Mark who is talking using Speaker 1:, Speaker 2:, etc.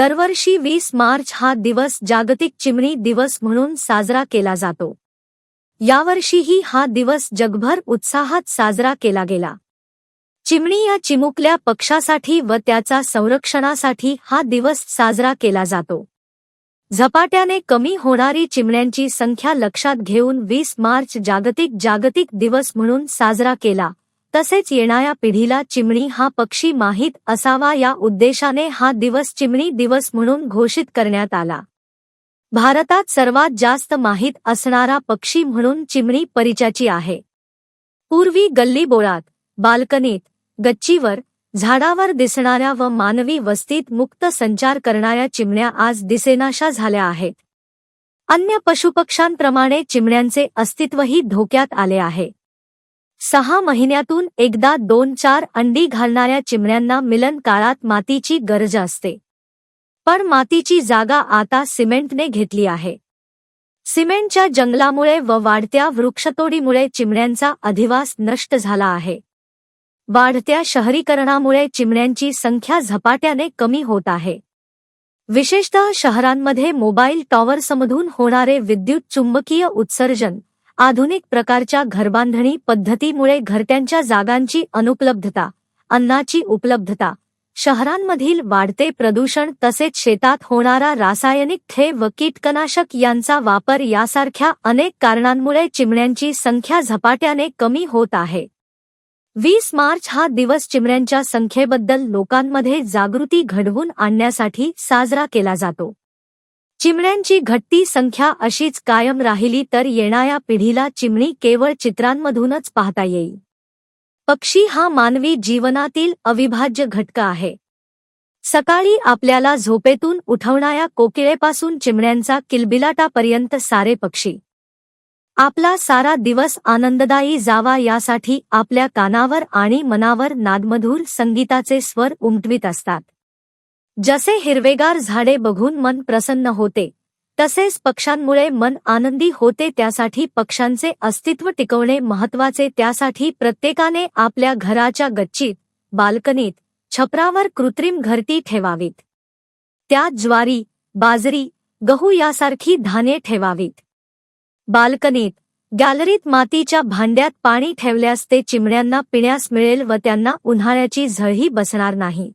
Speaker 1: दरवर्षी 20 मार्च हा दिवस जागतिक चिमणी दिवस म्हणून साजरा केला जातो. यावर्षीही हा दिवस जगभर उत्साहात साजरा केला गेला. चिमणी या चिमुकल्या पक्ष्यासाठी व त्याचा संरक्षणासाठी हा दिवस साजरा केला जातो. झपाट्याने कमी होणारी चिमण्यांची संख्या लक्षात घेऊन 20 मार्च जागतिक दिवस म्हणून साजरा केला. तसेच येणाऱ्या पिढीला चिमणी हा पक्षी माहीत असावा या उद्देशाने हा दिवस चिमणी दिवस म्हणून घोषित करण्यात आला. भारतात सर्वात जास्त माहीत असणारा पक्षी म्हणून चिमणी परिचित आहे. पूर्वी गल्लीबोळात, बाल्कनीत, गच्चीवर, झाडावर दिसणाऱ्या व मानवी वस्तीत मुक्त संचार करणाऱ्या चिमण्या आज दिसेनाशा झाल्या आहेत. अन्य पशुपक्ष्यांप्रमाणे चिमण्यांचे अस्तित्वही धोक्यात आले आहे. 6 महिन्यातून एकदा 2-4 अंडी घालणाऱ्या चिमण्यांना मिलन काळात मातीची गरज असते. पण मातीची जागा आता सिमेंटने घेतली आहे. सिमेंटच्या जंगलामुळे व वाढत्या वृक्षतोडीमुळे चिमण्यांचा अधिवास नष्ट झाला आहे. वाढत्या शहरीकरणामुळे चिमण्यांची संख्या झपाट्याने कमी होत आहे. विशेषतः शहरांमध्ये मोबाईल टॉवर्समधून होणारे विद्युत चुंबकीय उत्सर्जन, आधुनिक प्रकारच्या घरबांधणी पद्धतीमुळे घरट्यांच्या जागांची अनुपलब्धता, अन्नाची उपलब्धता, शहरांमधील वाढते प्रदूषण तसेच शेतात होणारा रासायनिक खते व कीटकनाशक यांचा वापर यासारख्या अनेक कारणांमुळे चिमण्यांची संख्या झपाट्याने कमी होत आहे. 20 मार्च हा दिवस चिमण्यांच्या संख्येबद्दल लोकांमध्ये जागृती घडवून आणण्यासाठी साजरा केला जातो. चिमण्यांची घटती संख्या अशीच कायम राहिली तर येणाऱ्या पिढीला चिमणी केवळ चित्रांमधूनच पाहता येईल. पक्षी हा मानवी जीवनातील अविभाज्य घटक आहे. सकाळी आपल्याला झोपेतून उठवणाऱ्या कोकिळेपासून चिमण्यांचा किलबिलाटापर्यंत सारे पक्षी आपला सारा दिवस आनंददायी जावा यासाठी आपल्या कानावर आणि मनावर नादमधुर संगीताचे स्वर उमटवीत असतात. जसे हिरवेगार झाडे बघून मन प्रसन्न होते, तसेच पक्ष्यांमुळे मन आनंदी होते. त्यासाठी पक्ष्यांचे अस्तित्व टिकवणे महत्त्वाचे. त्यासाठी प्रत्येकाने आपल्या घराच्या गच्चीत, बाल्कनीत, छपरावर कृत्रिम घरटी ठेवावीत. त्यात ज्वारी, बाजरी, गहू यासारखी धान्ये ठेवावीत. बाल्कनीत, गॅलरीत मातीच्या भांड्यात पाणी ठेवल्यास ते चिमण्यांना पिण्यास मिळेल व त्यांना उन्हाळ्याची झळही बसणार नाही.